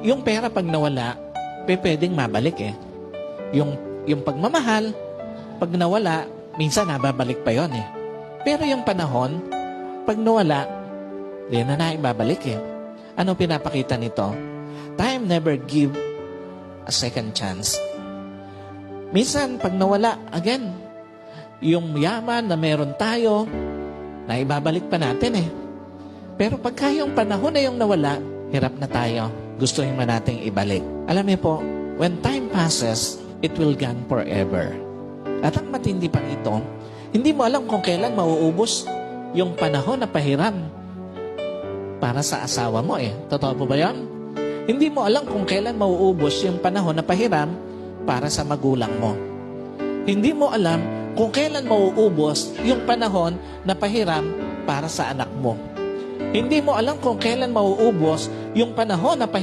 Yung pera pag nawala, pwedeng mabalik eh. Yung pagmamahal, pag nawala, minsan nababalik pa yon eh. Pero yung panahon, pag nawala, di na ibabalik eh. Ano pinapakita nito? Time never give a second chance. Minsan, pag nawala, again, yung yaman na meron tayo, na ibabalik pa natin eh. Pero pagka yung panahon na yung nawala, hirap na tayo. Gustuhin man nating ibalik. Alam niyo po, when time passes, it will gone forever. At ang matindi pa ito, hindi mo alam kung kailan mauubos yung panahon na pahiram para sa asawa mo eh. Totoo po ba yan? Hindi mo alam kung kailan mauubos yung panahon na pahiram para sa magulang mo. Hindi mo alam kung kailan mauubos yung panahon na pahiram para sa anak mo. Hindi mo alam kung kailan mauubos yung panahon na pahiram